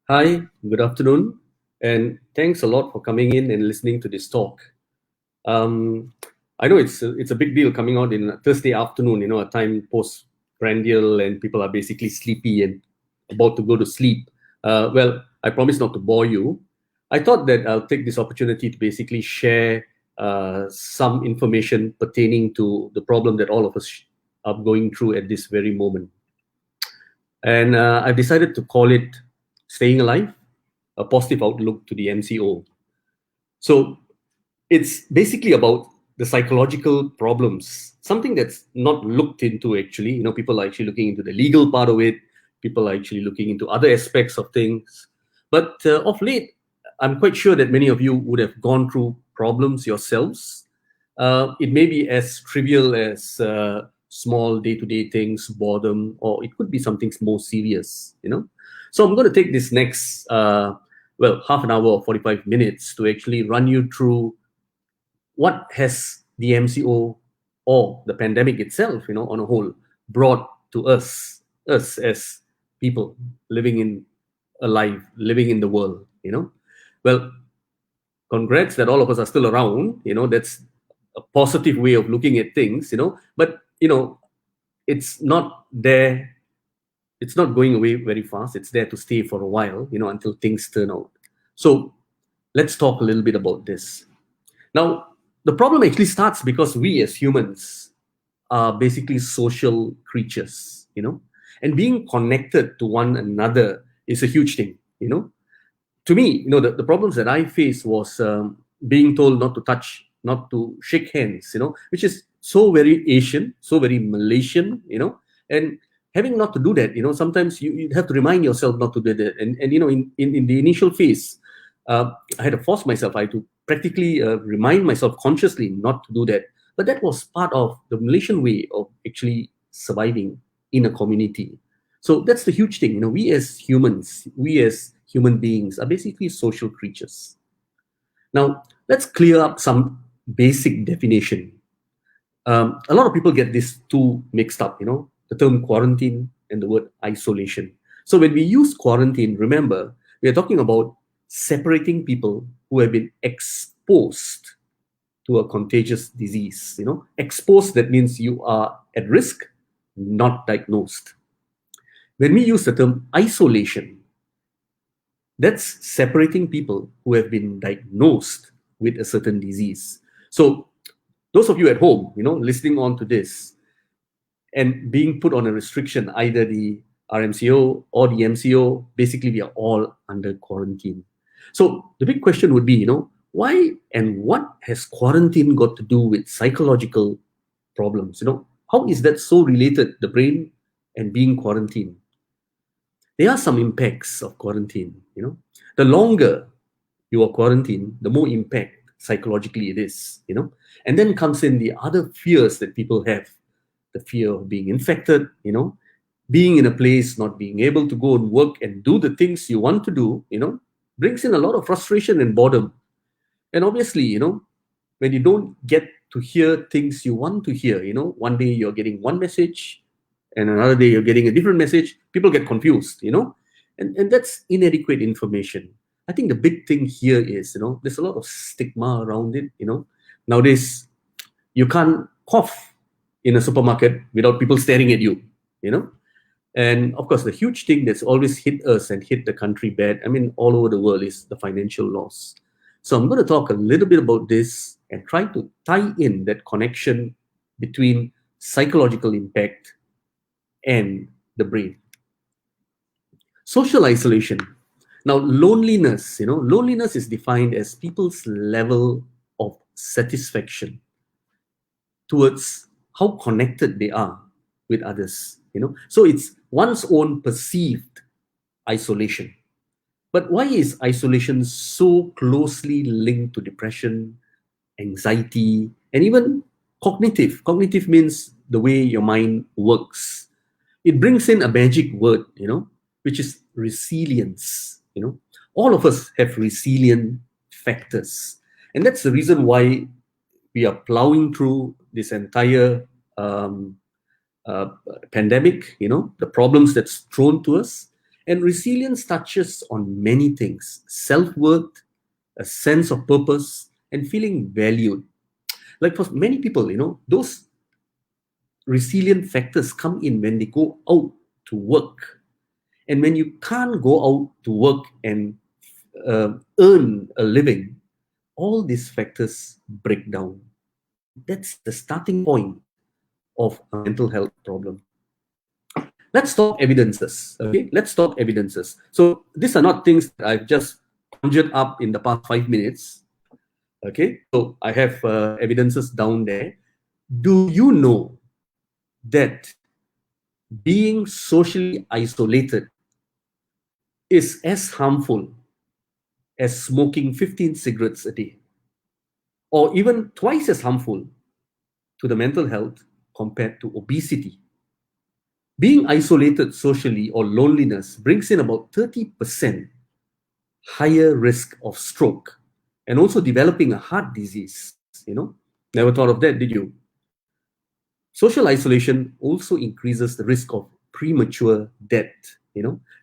Hi, good afternoon, and thanks a lot for coming in and listening to this talk. Um, I know it's a big deal coming out in a Thursday afternoon, a time post-prandial, and people are basically sleepy and about to go to sleep. Well, I promise not to bore you. I thought that I'll take this opportunity to basically share some information pertaining to the problem that all of us are going through at this very moment. And I've decided to call it Staying Alive, a positive outlook to the MCO. So it's basically about the psychological problems, something that's not looked into actually. People are actually looking into the legal part of it, people are actually looking into other aspects of things. But of late, I'm quite sure that many of you would have gone through problems yourselves. It may be as trivial as small day-to-day things, boredom, or it could be something more serious. So I'm going to take this next half an hour or 45 minutes to actually run you through what has the MCO or the pandemic itself, on a whole, brought to us as people living in alive, living in the world. Well, congrats that all of us are still around. That's a positive way of looking at things. But it's not there. It's not going away very fast. It's there to stay for a while, until things turn out. So let's talk a little bit about this. Now, the problem actually starts because we as humans are basically social creatures, and being connected to one another is a huge thing. To me, the problems that I faced was being told not to touch, not to shake hands, which is so very Asian, so very Malaysian, and having not to do that, sometimes you have to remind yourself not to do that. And in the initial phase, I had to force myself, I had to practically remind myself consciously not to do that. But that was part of the Malaysian way of actually surviving in a community. So that's the huge thing. We as humans, we as human beings are basically social creatures. Now, let's clear up some basic definition. A lot of people get these two mixed up, the term quarantine and the word isolation. So when we use quarantine, remember, we are talking about separating people who have been exposed to a contagious disease. Exposed, that means you are at risk, not diagnosed. When we use the term isolation, that's separating people who have been diagnosed with a certain disease. So those of you at home, listening on to this and being put on a restriction, either the RMCO or the MCO, basically we are all under quarantine. So the big question would be, why and what has quarantine got to do with psychological problems? How is that so related, the brain and being quarantined? There are some impacts of quarantine. The longer you are quarantined, the more impact psychologically it is. And then comes in the other fears that people have, the fear of being infected, being in a place, not being able to go and work and do the things you want to do, brings in a lot of frustration and boredom. And obviously, when you don't get to hear things you want to hear, one day you're getting one message and another day you're getting a different message, people get confused, and that's inadequate information. I think the big thing here is, there's a lot of stigma around it. Nowadays, you can't cough in a supermarket without people staring at you. And of course, the huge thing that's always hit us and hit the country bad, all over the world, is the financial loss. So I'm going to talk a little bit about this and try to tie in that connection between psychological impact and the brain. Social isolation. Now, loneliness is defined as people's level of satisfaction towards how connected they are with others. So it's one's own perceived isolation. But why is isolation so closely linked to depression, anxiety, and even cognitive? Cognitive means the way your mind works. It brings in a magic word, which is resilience. All of us have resilient factors. And that's the reason why we are plowing through this entire pandemic, the problems that's thrown to us. And resilience touches on many things: self-worth, a sense of purpose, and feeling valued. Like for many people, those resilient factors come in when they go out to work. And when you can't go out to work and earn a living, all these factors break down. And that's the starting point of a mental health problem. Let's talk evidences. Okay, let's talk evidences. So these are not things that I've just conjured up in the past 5 minutes. Okay, so I have evidences down there. Do you know that being socially isolated is as harmful as smoking 15 cigarettes a day, or even twice as harmful to the mental health compared to obesity? Being isolated socially or loneliness brings in about 30% higher risk of stroke and also developing a heart disease. Never thought of that, did you? Social isolation also increases the risk of premature death,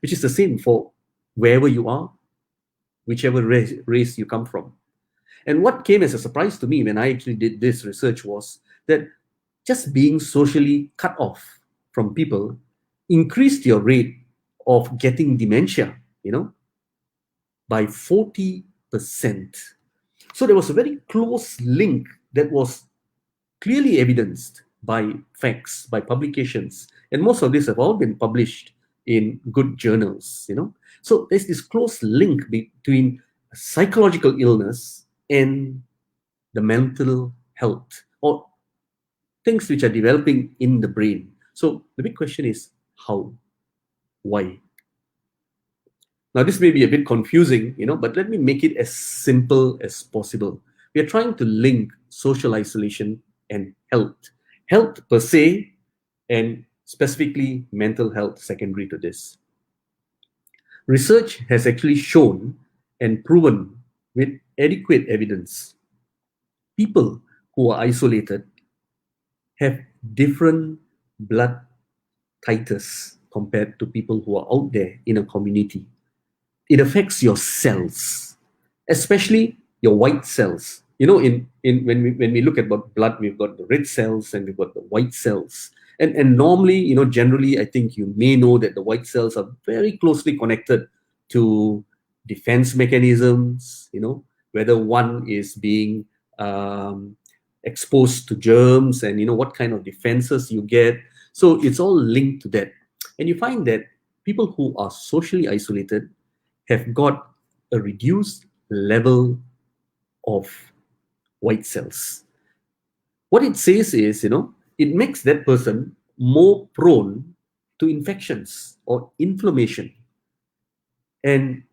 which is the same for wherever you are, whichever race you come from. And what came as a surprise to me when I actually did this research was that just being socially cut off from people increased your rate of getting dementia, by 40%. So there was a very close link that was clearly evidenced by facts, by publications, and most of these have all been published in good journals. So there's this close link between psychological illness and the mental health, or things which are developing in the brain. So the big question is how? Why? Now, this may be a bit confusing, but let me make it as simple as possible. We are trying to link social isolation and health. Health per se, and specifically mental health secondary to this. Research has actually shown and proven with adequate evidence, people who are isolated have different blood titers compared to people who are out there in a community. It affects your cells, especially your white cells. When we look at blood, we've got the red cells and we've got the white cells. And normally, generally, I think you may know that the white cells are very closely connected to defense mechanisms, whether one is being exposed to germs and, what kind of defenses you get. So it's all linked to that. And you find that people who are socially isolated have got a reduced level of white cells. What it says is, it makes that person more prone to infections or inflammation. And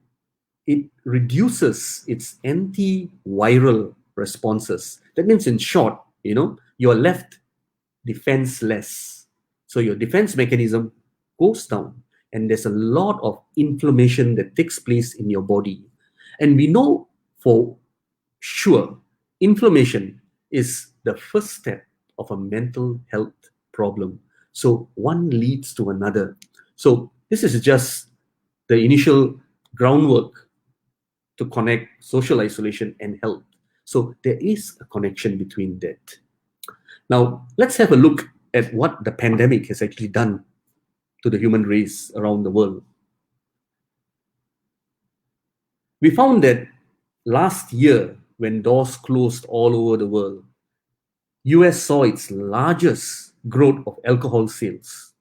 it reduces its antiviral responses. That means, in short, you're left defenseless. So your defense mechanism goes down, and there's a lot of inflammation that takes place in your body. And we know for sure inflammation is the first step of a mental health problem. So one leads to another. So this is just the initial groundwork to connect social isolation and health. So there is a connection between that. Now, let's have a look at what the pandemic has actually done to the human race around the world. We found that last year, when doors closed all over the world, US saw its largest growth of alcohol sales.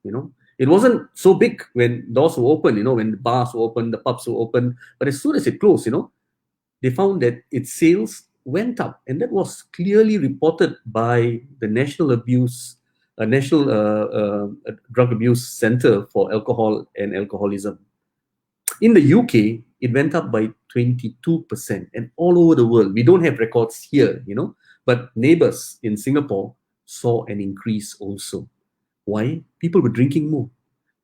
It wasn't so big when doors were open, when the bars were open, the pubs were open. But as soon as it closed, they found that its sales went up. And that was clearly reported by the National Drug Abuse Center for Alcohol and Alcoholism. In the UK, it went up by 22%. And all over the world, we don't have records here, but neighbors in Singapore saw an increase also. Why? People were drinking more.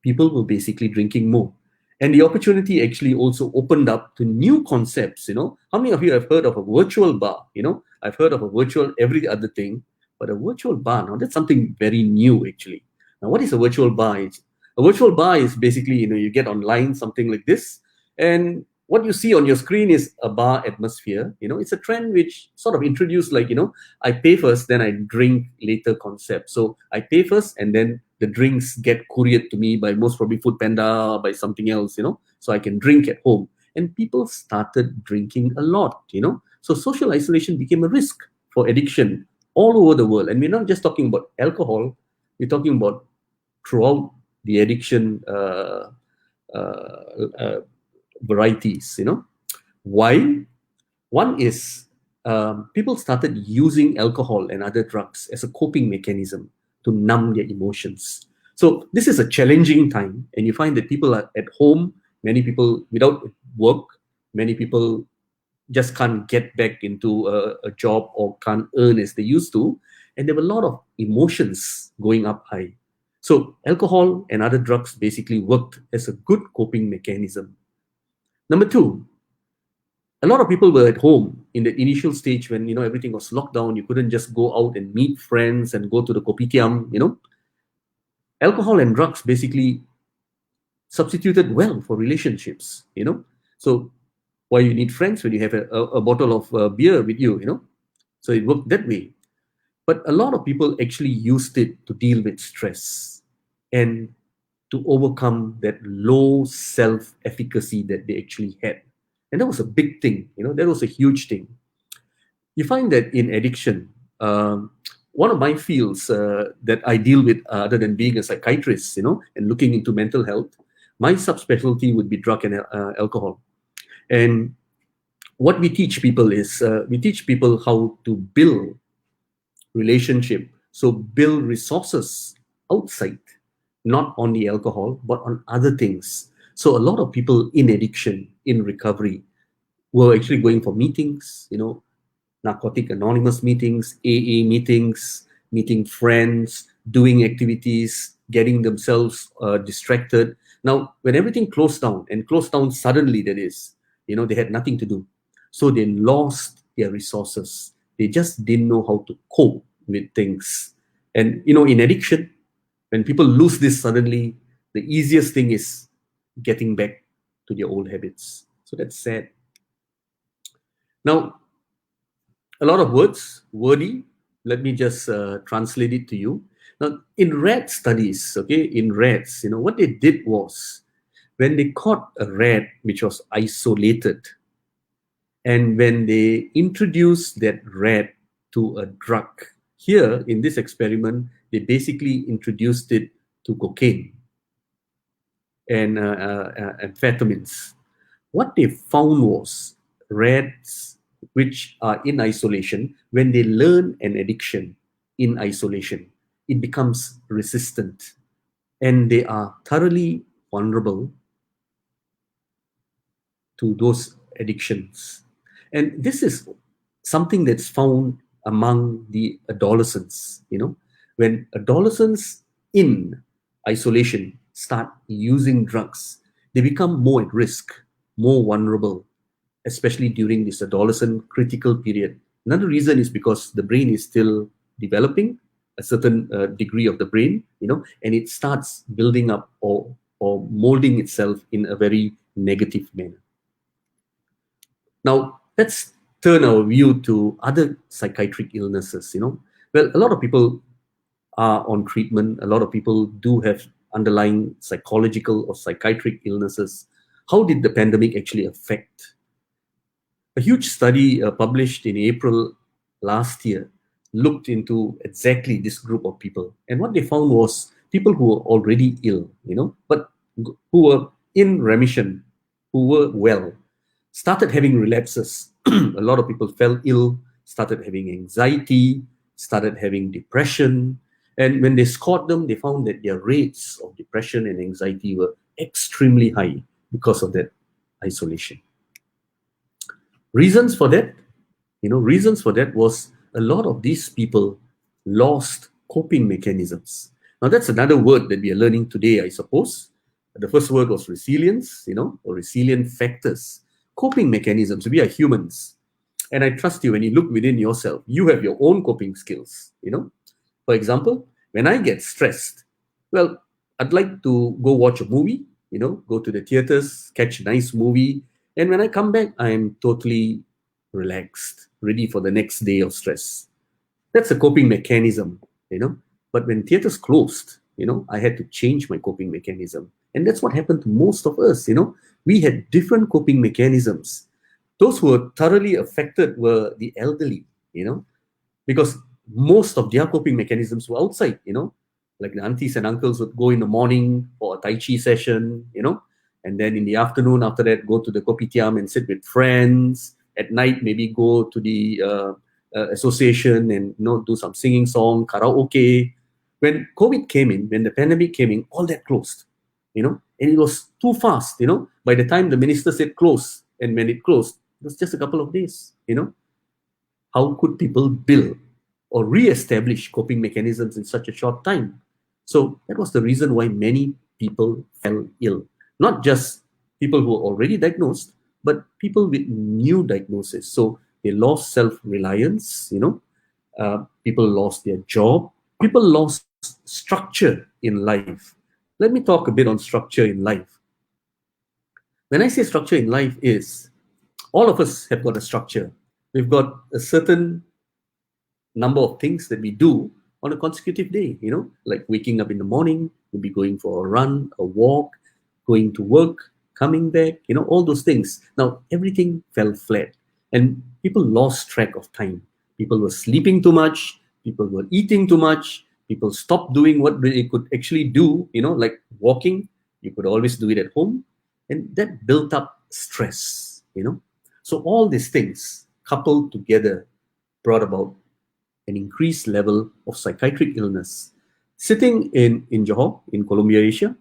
People were basically drinking more. And the opportunity actually also opened up to new concepts. How many of you have heard of a virtual bar? I've heard of a virtual every other thing, but a virtual bar, now that's something very new actually. Now, what is a virtual bar? A virtual bar is basically, you get online, something like this, and what you see on your screen is a bar atmosphere. It's a trend which sort of introduced, like, I pay first, then I drink later concept. So I pay first, and then the drinks get couriered to me by most probably Food Panda or by something else, so I can drink at home. And people started drinking a lot, So social isolation became a risk for addiction all over the world. And we're not just talking about alcohol, we're talking about throughout the addiction varieties, Why? One is people started using alcohol and other drugs as a coping mechanism to numb their emotions. So this is a challenging time, and you find that people are at home, many people without work, many people just can't get back into a job or can't earn as they used to. And there were a lot of emotions going up high. So alcohol and other drugs basically worked as a good coping mechanism. Number two, a lot of people were at home in the initial stage when, everything was locked down. You couldn't just go out and meet friends and go to the kopitiam, Alcohol and drugs basically substituted well for relationships, So why you need friends when you have a bottle of beer with you, So it worked that way. But a lot of people actually used it to deal with stress and to overcome that low self-efficacy that they actually had. And that was a big thing, that was a huge thing. You find that in addiction, one of my fields that I deal with, other than being a psychiatrist, and looking into mental health, my subspecialty would be drug and alcohol. And what we teach people is, we teach people how to build relationship, so build resources outside, not on the alcohol, but on other things. So a lot of people in addiction, in recovery, were actually going for meetings, Narcotic Anonymous meetings, AA meetings, meeting friends, doing activities, getting themselves distracted. Now, when everything closed down, and closed down suddenly, that is, they had nothing to do. So they lost their resources. They just didn't know how to cope with things. And, in addiction, when people lose this suddenly, the easiest thing is getting back to their old habits. So that's sad. Now, a lot of words, wordy. Let me just translate it to you. Now, in rat studies, in rats, what they did was, when they caught a rat which was isolated, and when they introduced that rat to a drug, here in this experiment, they basically introduced it to cocaine and amphetamines. What they found was, rats which are in isolation, when they learn an addiction in isolation, it becomes resistant, and they are thoroughly vulnerable to those addictions. And this is something that's found among the adolescents, when adolescents in isolation start using drugs, they become more at risk, more vulnerable, especially during this adolescent critical period. Another reason is because the brain is still developing, a certain degree of the brain, and it starts building up or molding itself in a very negative manner. Now, let's turn our view to other psychiatric illnesses, Well, a lot of people are on treatment. A lot of people do have underlying psychological or psychiatric illnesses. How did the pandemic actually affect? A huge study published in April last year looked into exactly this group of people. And what they found was people who were already ill, but who were in remission, who were well, started having relapses. A lot of people fell ill, started having anxiety, started having depression. And when they scored them, they found that their rates of depression and anxiety were extremely high because of that isolation. Reasons for that? Reasons for that was, a lot of these people lost coping mechanisms. Now, that's another word that we are learning today, I suppose. The first word was resilience, or resilient factors. Coping mechanisms. We are humans. And I trust you, when you look within yourself, you have your own coping skills, For example, when I get stressed, well, I'd like to go watch a movie, go to the theaters, catch a nice movie. And when I come back, I'm totally relaxed, ready for the next day of stress. That's a coping mechanism. But when theaters closed, I had to change my coping mechanism. And that's what happened to most of us. We had different coping mechanisms. Those who were thoroughly affected were the elderly, because most of their coping mechanisms were outside. Like the aunties and uncles would go in the morning for a Tai Chi session, and then in the afternoon after that, go to the kopitiam and sit with friends. At night, maybe go to the association and do some singing song, karaoke. When COVID came in, when the pandemic came in, all that closed, and it was too fast. By the time the minister said close, and when it closed, it was just a couple of days. How could people build or re-establish coping mechanisms in such a short time? So that was the reason why many people fell ill. Not just people who were already diagnosed, but people with new diagnosis. So they lost self-reliance, people lost their job, people lost structure in life. Let me talk a bit on structure in life. When I say structure in life is, all of us have got a structure. We've got a certain number of things that we do on a consecutive day, like waking up in the morning, maybe going for a run, a walk, going to work, coming back, all those things. Now, everything fell flat and people lost track of time. People were sleeping too much, people were eating too much, people stopped doing what they could actually do, like walking. You could always do it at home, and that built up stress. So all these things coupled together brought about an increased level of psychiatric illness. Sitting in Johor, in Colombia, Asia,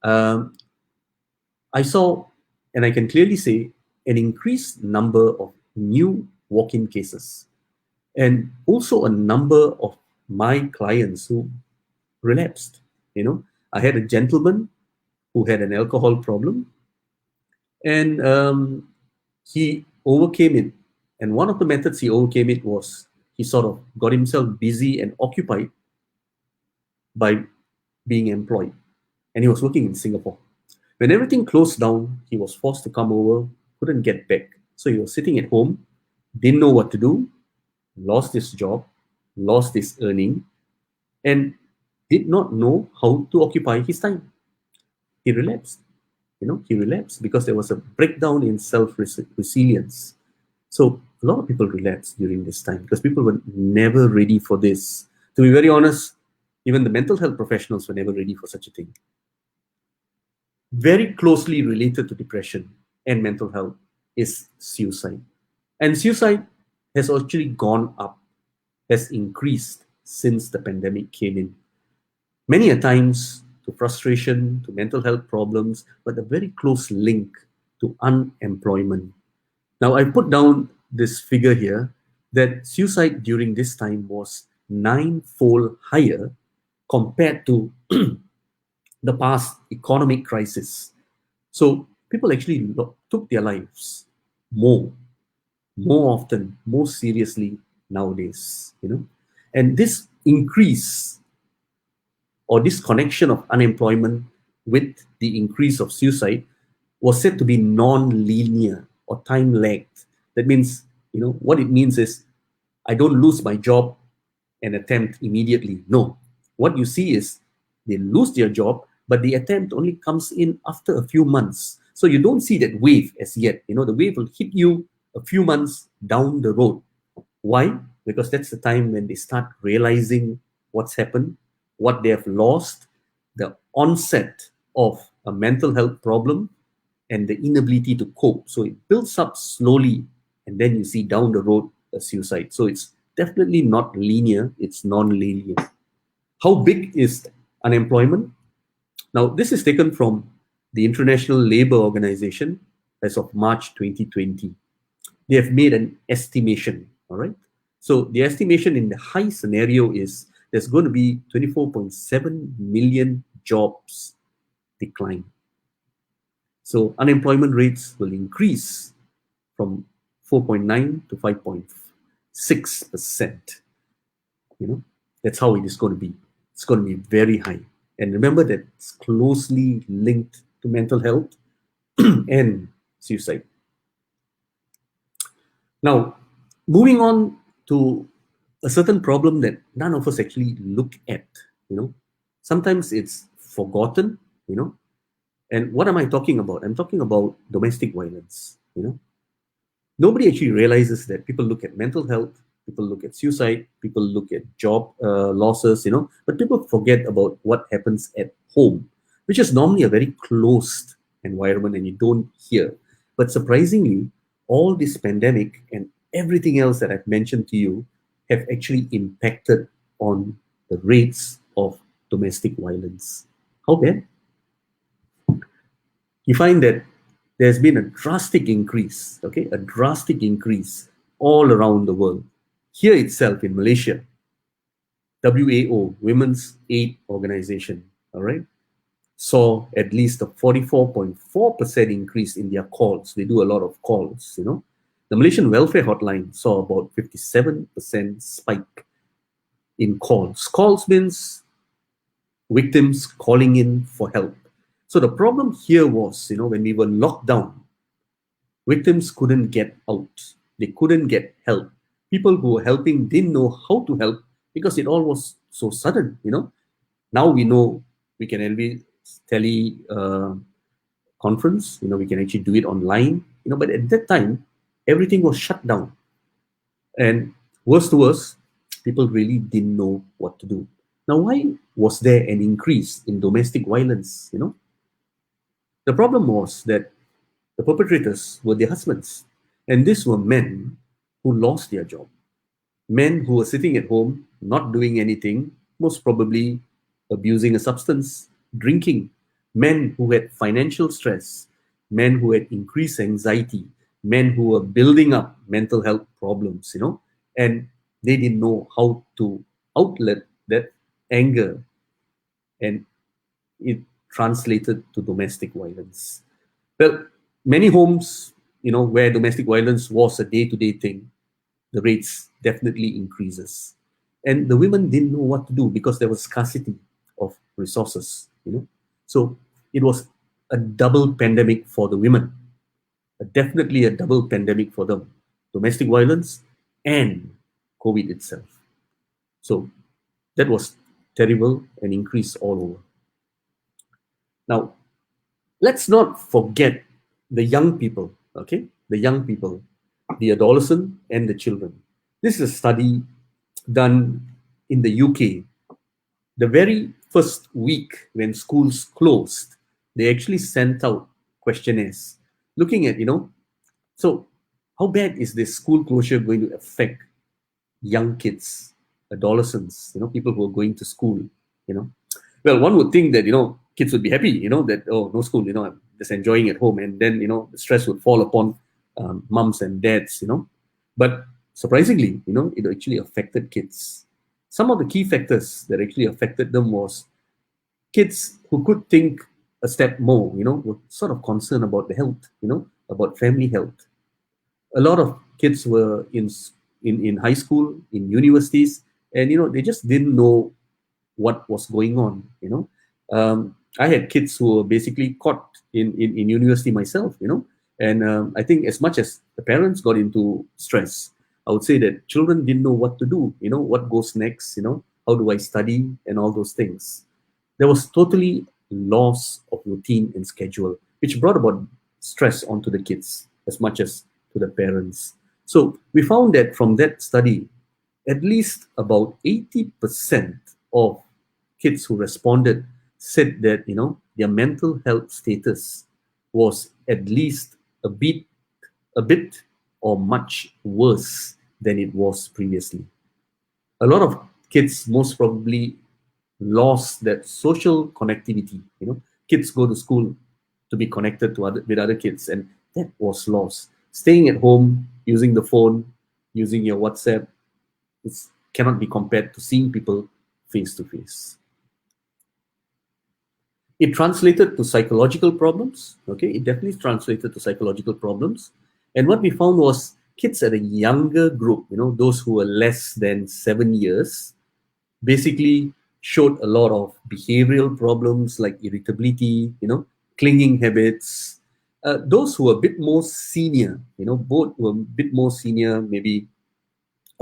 I saw, and I can clearly say, an increased number of new walk-in cases, and also a number of my clients who relapsed. I had a gentleman who had an alcohol problem, and he overcame it. And one of the methods he overcame it was he sort of got himself busy and occupied by being employed. And he was working in Singapore. When everything closed down, he was forced to come over, couldn't get back. So he was sitting at home, didn't know what to do, lost his job, lost his earning, and did not know how to occupy his time. He relapsed. He relapsed because there was a breakdown in self-resilience. So a lot of people relapse during this time because people were never ready for this. To be very honest, even the mental health professionals were never ready for such a thing. Very closely related to depression and mental health is suicide. And suicide has actually gone up, has increased since the pandemic came in. Many a times to frustration, to mental health problems, but a very close link to unemployment. Now, I put down this figure here that suicide during this time was 9-fold higher compared to the past economic crisis. So people actually took their lives more often, more seriously nowadays. And this increase or this connection of unemployment with the increase of suicide was said to be non-linear or time lagged. That means, what it means is I don't lose my job and attempt immediately. No. What you see is they lose their job, but the attempt only comes in after a few months. So you don't see that wave as yet. The wave will hit you a few months down the road. Why? Because that's the time when they start realizing what's happened, what they have lost, the onset of a mental health problem, and the inability to cope. So it builds up slowly, and then you see down the road a suicide. So it's definitely not linear, it's non-linear. How big is unemployment? Now, this is taken from the International Labour Organization as of March 2020. They have made an estimation, all right? So the estimation in the high scenario is there's going to be 24.7 million jobs decline. So unemployment rates will increase from 4.9 to 5.6%. That's how it is going to be. It's going to be very high. And remember that it's closely linked to mental health and suicide. Now, moving on to a certain problem that none of us actually look at, you know, sometimes it's forgotten, you know. And what am I talking about? I'm talking about domestic violence, you know. Nobody actually realizes that people look at mental health, people look at suicide, people look at job losses, you know, but people forget about what happens at home, which is normally a very closed environment and you don't hear. But surprisingly, all this pandemic and everything else that I've mentioned to you have actually impacted on the rates of domestic violence. How bad? You find that there's been a drastic increase, okay, a drastic increase all around the world. Here itself in Malaysia, WAO, Women's Aid Organization, all right, saw at least a 44.4% increase in their calls. They do a lot of calls, you know. The Malaysian Welfare Hotline saw about 57% spike in calls. Calls means victims calling in for help. So the problem here was, you know, when we were locked down, victims couldn't get out. They couldn't get help. People who were helping didn't know how to help because it all was so sudden, you know. Now we know we can always conference, you know, we can actually do it online, you know, but at that time, everything was shut down. And worse to worse, people really didn't know what to do. Now, why was there an increase in domestic violence, you know? The problem was that the perpetrators were their husbands. And these were men who lost their job. Men who were sitting at home, not doing anything, most probably abusing a substance, drinking. Men who had financial stress, men who had increased anxiety, men who were building up mental health problems, you know, and they didn't know how to outlet that anger, and it translated to domestic violence. Well, many homes, you know, where domestic violence was a day-to-day thing, the rates definitely increases. And the women didn't know what to do because there was scarcity of resources, you know. So it was a double pandemic for the women, definitely a double pandemic for them, domestic violence and COVID itself. So that was terrible and increased all over. Now, let's not forget the young people, okay? The young people, the adolescent and the children. This is a study done in the UK. The very first week when schools closed, they actually sent out questionnaires looking at, you know, so how bad is this school closure going to affect young kids, adolescents, you know, people who are going to school, you know? Well, one would think that, you know, kids would be happy, you know, that, oh, no school, you know, I'm just enjoying at home. And then, you know, the stress would fall upon moms and dads, you know. But surprisingly, you know, it actually affected kids. Some of the key factors that actually affected them was kids who could think a step more, you know, were sort of concerned about the health, you know, about family health. A lot of kids were in high school, in universities, and, you know, they just didn't know what was going on, you know. I had kids who were basically caught in university myself, you know, and I think as much as the parents got into stress, I would say that children didn't know what to do, you know, what goes next, you know, how do I study and all those things. There was totally loss of routine and schedule, which brought about stress onto the kids as much as to the parents. So we found that from that study, at least about 80% of kids who responded said that, you know, their mental health status was at least a bit or much worse than it was previously. A lot of kids most probably lost that social connectivity. You know, kids go to school to be connected to with other kids, and that was lost. Staying at home, using the phone, using your WhatsApp, it cannot be compared to seeing people face to face. It translated to psychological problems. Okay, it definitely translated to psychological problems. And what we found was kids at a younger group, you know, those who were less than 7 years, basically showed a lot of behavioral problems like irritability, clinging habits. Those who were a bit more senior, both were a bit more senior, maybe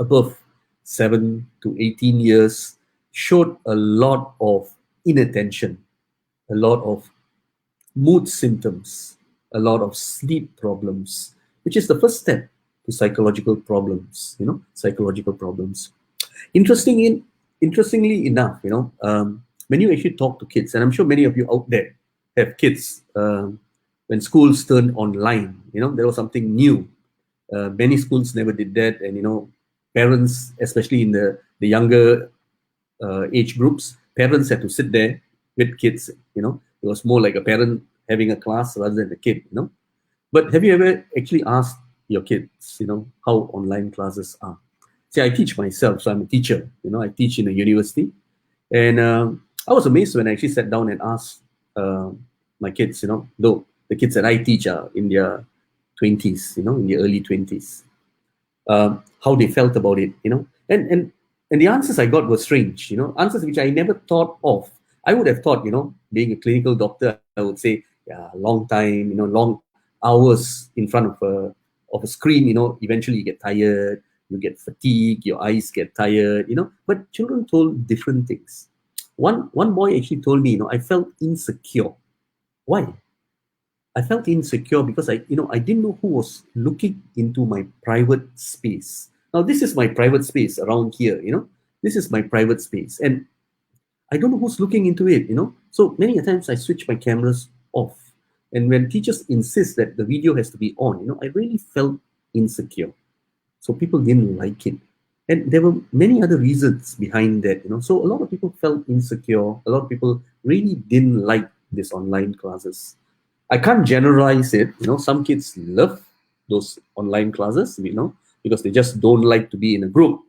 above 7 to 18 years, showed a lot of inattention, a lot of mood symptoms, a lot of sleep problems, which is the first step to psychological problems, psychological problems. Interestingly enough, when you actually talk to kids, and I'm sure many of you out there have kids, when schools turned online, there was something new. Many schools never did that, and parents, especially in the younger age groups, parents had to sit there with kids. It was more like a parent having a class rather than a kid. But have you ever actually asked your kids, how online classes are? See, I teach myself, so I'm a teacher. I teach in a university, and I was amazed when I actually sat down and asked my kids. Though the kids that I teach are in their 20s, in their early 20s, how they felt about it. And the answers I got were strange. Answers which I never thought of. I would have thought, being a clinical doctor, I would say, yeah, long time, long hours in front of a screen. Eventually you get tired, you get fatigued, your eyes get tired. But children told different things. One boy actually told me, I felt insecure. Why? I felt insecure because I didn't know who was looking into my private space. Now this is my private space around here. This is my private space, and I don't know who's looking into it. So many a times I switch my cameras off, and when teachers insist that the video has to be on, I really felt insecure. So people didn't like it, and there were many other reasons behind that. So a lot of people felt insecure. A lot of people really didn't like this online classes. I can't generalize it. Some kids love those online classes, because they just don't like to be in a group.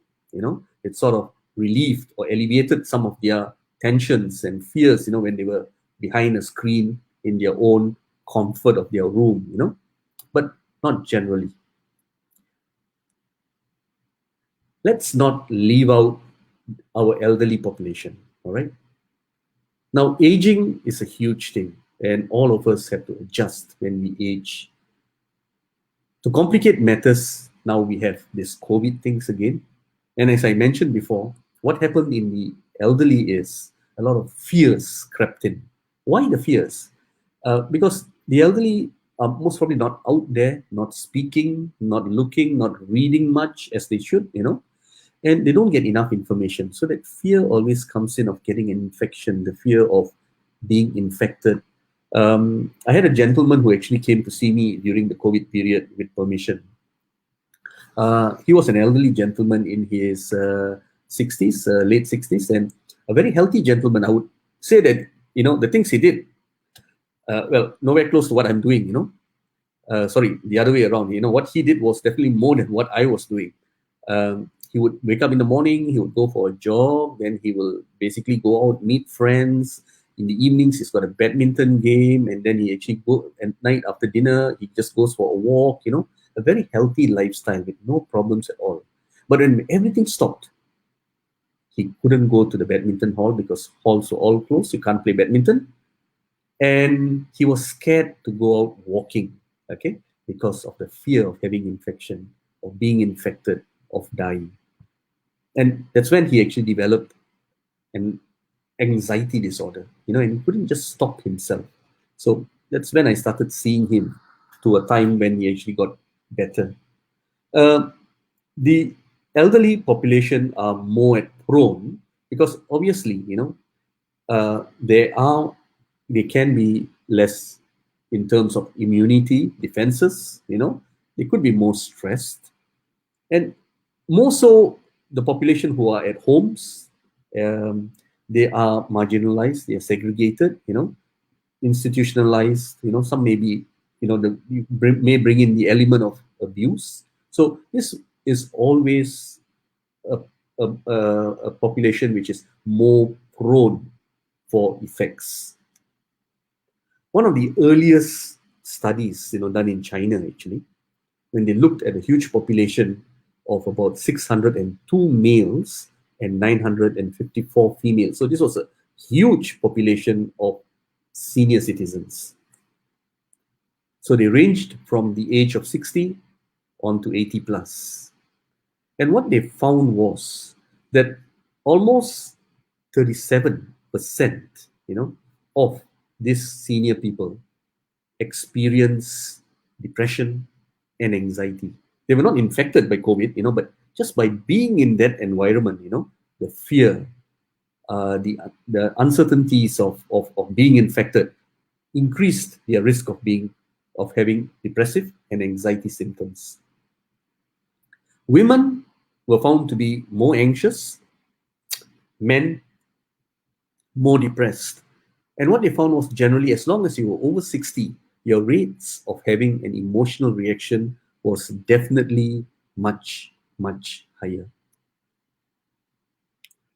It sort of relieved or alleviated some of their tensions and fears, when they were behind a screen in their own comfort of their room, but not generally. Let's not leave out our elderly population, all right? Now, aging is a huge thing, and all of us have to adjust when we age. To complicate matters, now we have this COVID things again. And as I mentioned before, what happened in the elderly is a lot of fears crept in. Why the fears? Because the elderly are most probably not out there, not speaking, not looking, not reading much as they should, and they don't get enough information. So that fear always comes in of getting an infection, the fear of being infected. I had a gentleman who actually came to see me during the COVID period with permission. He was an elderly gentleman in his 60s, late 60s, and a very healthy gentleman. I would say that, the things he did, well, nowhere close to what I'm doing, sorry, the other way around. What he did was definitely more than what I was doing. He would wake up in the morning, he would go for a jog, then he will basically go out, meet friends. In the evenings, he's got a badminton game, and then he actually go at night after dinner, he just goes for a walk, a very healthy lifestyle with no problems at all. But when everything stopped, he couldn't go to the badminton hall because halls were all closed, you can't play badminton. And he was scared to go out walking, okay, because of the fear of having infection, of being infected, of dying. And that's when he actually developed an anxiety disorder, and he couldn't just stop himself. So that's when I started seeing him, to a time when he actually got better. The elderly population are more prone because obviously, they can be less in terms of immunity, defenses, they could be more stressed. And more so, the population who are at homes, they are marginalized, they are segregated, institutionalized, some may be, may bring in the element of abuse. So this is always a population which is more prone for effects. One of the earliest studies, done in China actually, when they looked at a huge population of about 602 males and 954 females. So this was a huge population of senior citizens. So they ranged from the age of 60 on to 80 plus. And what they found was that almost 37%, of these senior people experience depression and anxiety. They were not infected by COVID, but just by being in that environment, the fear, the uncertainties of being infected increased their risk of having depressive and anxiety symptoms. Women were found to be more anxious, men more depressed. And what they found was generally, as long as you were over 60, your rates of having an emotional reaction was definitely much, much higher.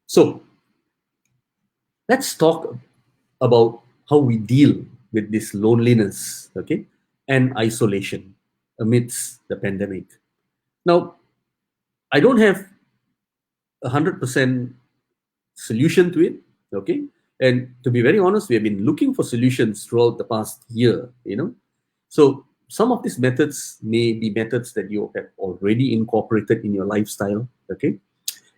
So let's talk about how we deal with this loneliness, okay, and isolation amidst the pandemic. Now, I don't have 100% solution to it, okay? And to be very honest, we have been looking for solutions throughout the past year, So some of these methods may be methods that you have already incorporated in your lifestyle, okay?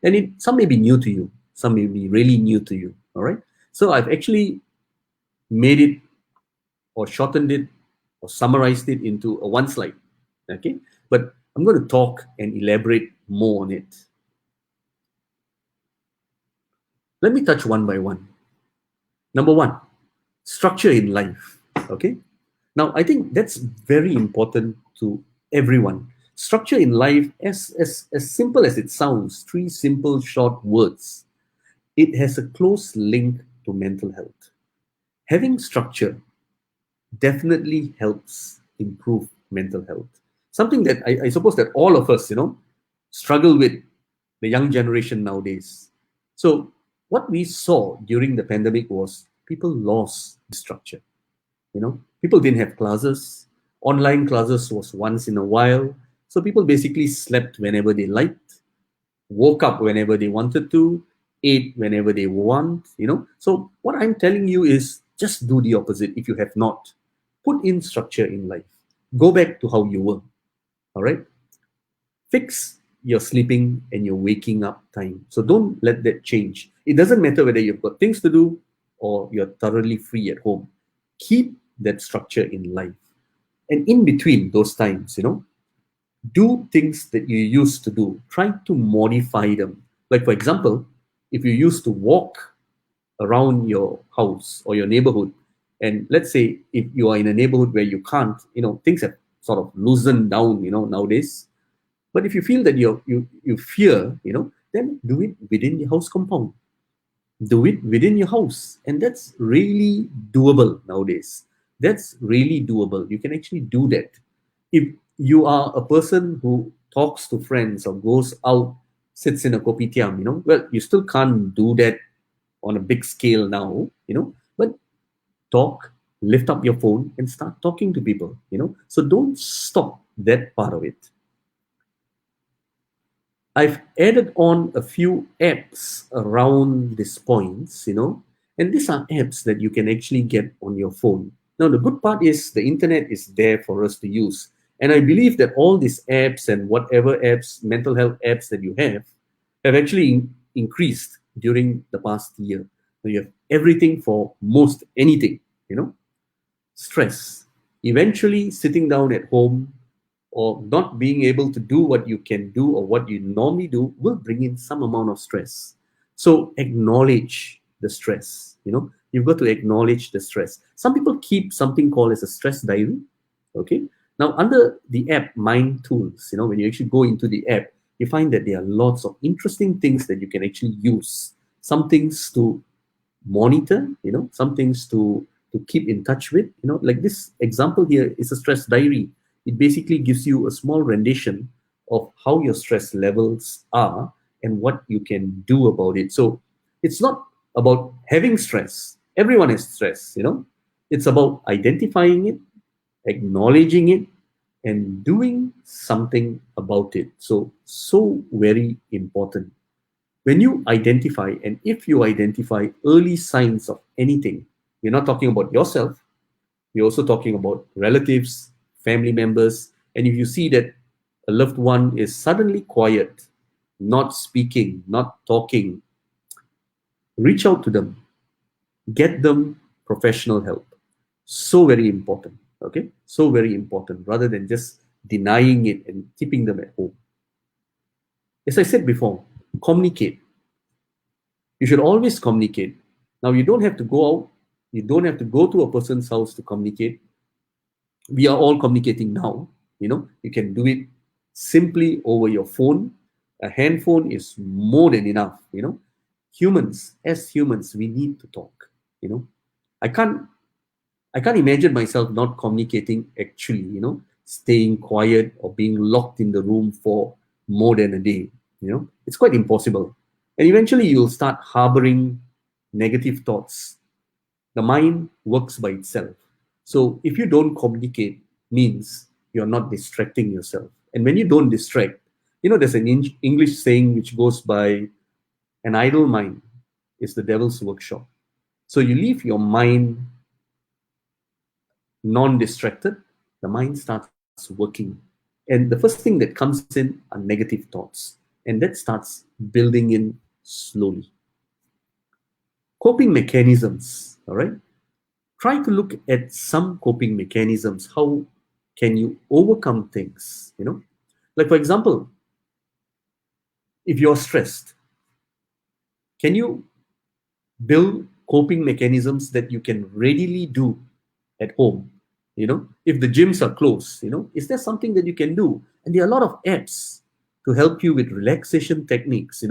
And some may be new to you, some may be really new to you, all right? So I've actually made it or shortened it or summarized it into a one slide, okay? But I'm going to talk and elaborate more on it. Let me touch one by one. Number one, structure in life, okay? Now, I think that's very important to everyone. Structure in life, as simple as it sounds, three simple short words, it has a close link to mental health. Having structure definitely helps improve mental health. Something that I suppose that all of us, struggle with, the young generation nowadays. So what we saw during the pandemic was people lost structure. People didn't have classes. Online classes was once in a while. So people basically slept whenever they liked, woke up whenever they wanted to, ate whenever they want. So what I'm telling you is just do the opposite if you have not. Put in structure in life. Go back to how you were. All right? Fix your sleeping and your waking up time. So don't let that change. It doesn't matter whether you've got things to do or you're thoroughly free at home. Keep that structure in life. And in between those times, do things that you used to do. Try to modify them. Like, for example, if you used to walk around your house or your neighborhood, and let's say if you are in a neighborhood where you can't, things have sort of loosened down, nowadays. But if you feel that you fear, then do it within the house compound. Do it within your house. And that's really doable nowadays. That's really doable. You can actually do that. If you are a person who talks to friends or goes out, sits in a kopitiam, well, you still can't do that on a big scale now, but talk, lift up your phone and start talking to people, So don't stop that part of it. I've added on a few apps around these points, and these are apps that you can actually get on your phone. Now, the good part is the internet is there for us to use. And I believe that all these apps and whatever apps, mental health apps that you have actually increased during the past year. So you have everything for most anything, Stress. Eventually, sitting down at home or not being able to do what you can do or what you normally do will bring in some amount of stress. So acknowledge the stress. You've got to acknowledge the stress. Some people keep something called as a stress diary. Okay. Now, under the app Mind Tools, when you actually go into the app, you find that there are lots of interesting things that you can actually use. Some things to monitor, some things to keep in touch with. Like this example here is a stress diary. It basically gives you a small rendition of how your stress levels are and what you can do about it. So it's not about having stress. Everyone has stress, It's about identifying it, acknowledging it, and doing something about it. So very important. When you identify, and if you identify early signs of anything, we're not talking about yourself, we're also talking about relatives, family members, and if you see that a loved one is suddenly quiet, not speaking, not talking, reach out to them, get them professional help. So very important, okay? So very important, rather than just denying it and keeping them at home. As I said before, communicate. You should always communicate. Now, you don't have to go out, you don't have to go to a person's house to communicate. We are all communicating now. You can do it simply over your phone. A handphone is more than enough. Humans, as humans, we need to talk. I can't I can't imagine myself not communicating actually, staying quiet or being locked in the room for more than a day. It's quite impossible. And eventually you'll start harboring negative thoughts. The mind works by itself. So if you don't communicate, means you're not distracting yourself. And when you don't distract, there's an English saying which goes by, an idle mind is the devil's workshop. So you leave your mind non-distracted, the mind starts working. And the first thing that comes in are negative thoughts. And that starts building in slowly. Coping mechanisms, all right? Try to look at some coping mechanisms. How can you overcome things? Like, for example, if you're stressed, can you build coping mechanisms that you can readily do at home? If the gyms are closed, is there something that you can do? And there are a lot of apps to help you with relaxation techniques,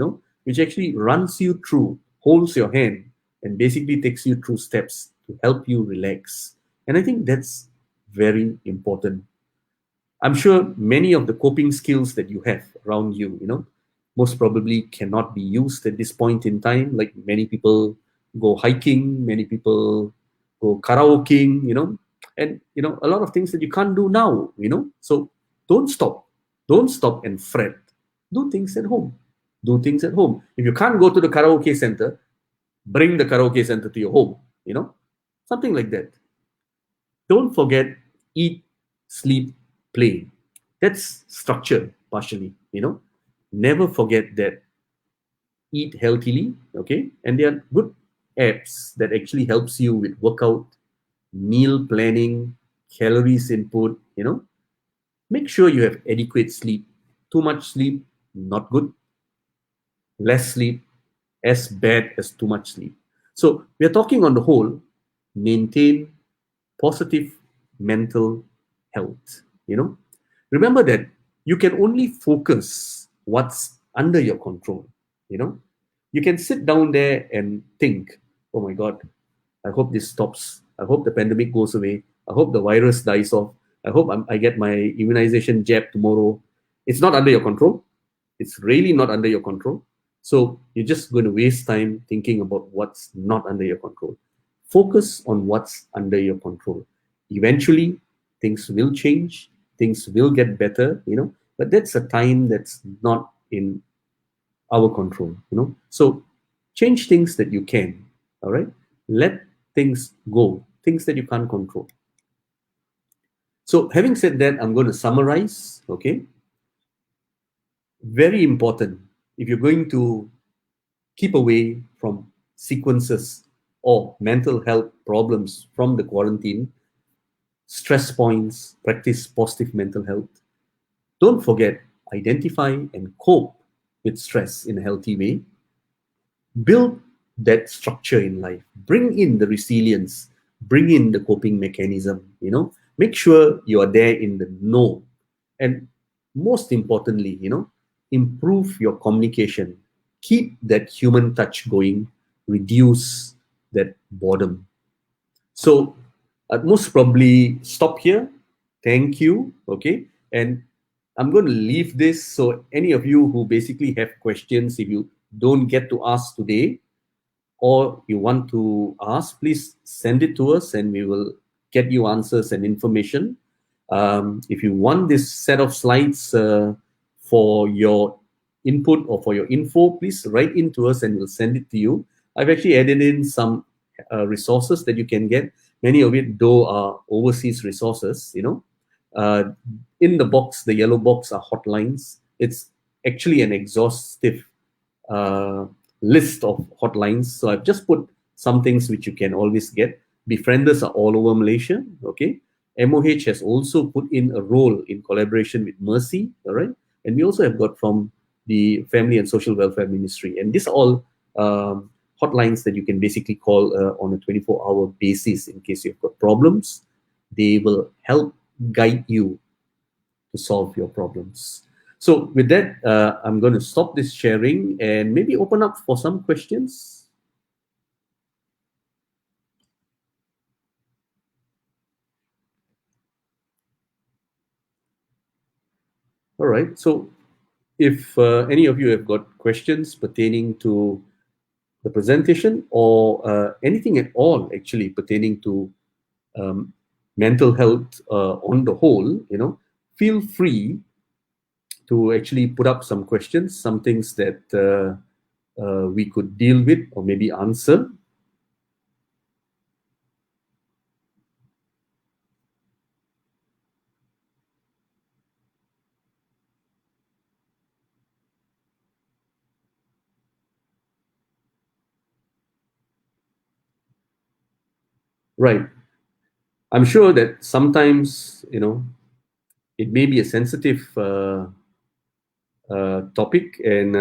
which actually runs you through, holds your hand, and basically takes you through steps to help you relax. And I think that's very important. I'm sure many of the coping skills that you have around you, most probably cannot be used at this point in time. Like, many people go hiking, many people go karaokeing, and a lot of things that you can't do now. So don't stop and fret. Do things at home. If you can't go to the karaoke center, bring the karaoke center to your home. Something like that. Don't forget, eat, sleep, play. That's structure partially. Never forget that. Eat healthily, okay? And there are good apps that actually helps you with workout, meal planning, calories input. Make sure you have adequate sleep. Too much sleep, not good. Less sleep, as bad as too much sleep. So we are talking on the whole, maintain positive mental health. Remember that you can only focus what's under your control. You can sit down there and think, oh my God, I hope this stops. I hope the pandemic goes away. I hope the virus dies off. I hope I get my immunization jab tomorrow. It's not under your control. It's really not under your control. So you're just going to waste time thinking about what's not under your control. Focus on what's under your control. Eventually, things will change. Things will get better, but that's a time that's not in our control. So change things that you can. All right. Let things go, things that you can't control. So having said that, I'm going to summarize. Okay. Very important. If you're going to keep away from sequences or mental health problems from the quarantine, stress points, practice positive mental health. Don't forget, identify and cope with stress in a healthy way. Build that structure in life. Bring in the resilience. Bring in the coping mechanism. Make sure you are there in the know. And most importantly, improve your communication. Keep that human touch going. Reduce that boredom. So I'd most probably stop here. Thank you. Okay. And I'm going to leave this. So any of you who basically have questions, if you don't get to ask today, or you want to ask, please send it to us and we will get you answers and information. If you want this set of slides for your input or for your info, please write in to us and we'll send it to you. I've actually added in some resources that you can get. Many of it, though, are overseas resources, in the box, the yellow box, are hotlines. It's actually an exhaustive list of hotlines. So I've just put some things which you can always get. Befrienders are all over Malaysia, okay? MOH has also put in a role in collaboration with Mercy, all right? And we also have got from the Family and Social Welfare Ministry. And these are all hotlines that you can basically call on a 24-hour basis in case you've got problems. They will help guide you to solve your problems. So with that, I'm going to stop this sharing and maybe open up for some questions. All right. So if any of you have got questions pertaining to the presentation or anything at all actually pertaining to mental health on the whole, feel free to actually put up some questions, some things that we could deal with or maybe answer. Right. I'm sure that sometimes, it may be a sensitive topic, and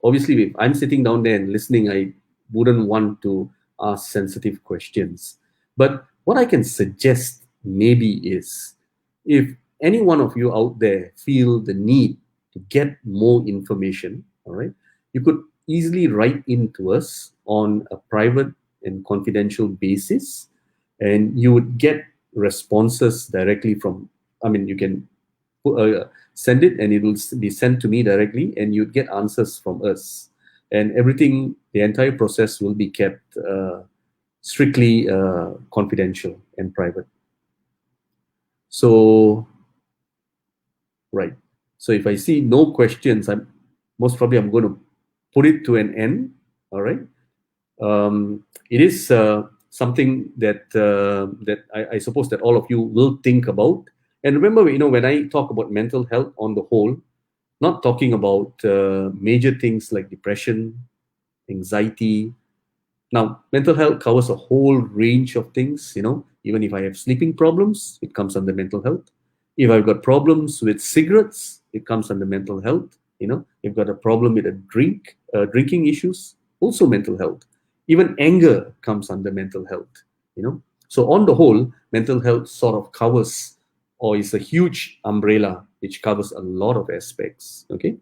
obviously, if I'm sitting down there and listening, I wouldn't want to ask sensitive questions. But what I can suggest maybe is, if any one of you out there feel the need to get more information, all right, you could easily write in to us on a private and confidential basis, and you would get responses directly from, you can send it and it will be sent to me directly, and you'd get answers from us. And everything, the entire process will be kept strictly confidential and private. So, right. So if I see no questions, I'm going to put it to an end. All right. It is something that I suppose that all of you will think about. And remember, when I talk about mental health on the whole, not talking about major things like depression, anxiety. Now, mental health covers a whole range of things. Even if I have sleeping problems, it comes under mental health. If I've got problems with cigarettes, it comes under mental health. If got a problem with drinking issues, also mental health. Even anger comes under mental health. So on the whole, mental health sort of covers, or is a huge umbrella which covers a lot of aspects. Okay.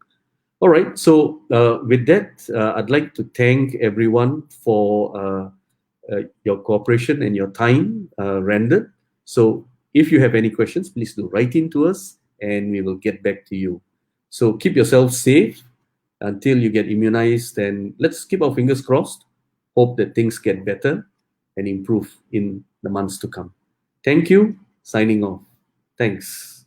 All right. So with that, I'd like to thank everyone for your cooperation and your time rendered. So if you have any questions, please do write in to us and we will get back to you. So keep yourself safe until you get immunized, and let's keep our fingers crossed. Hope that things get better and improve in the months to come. Thank you. Signing off. Thanks.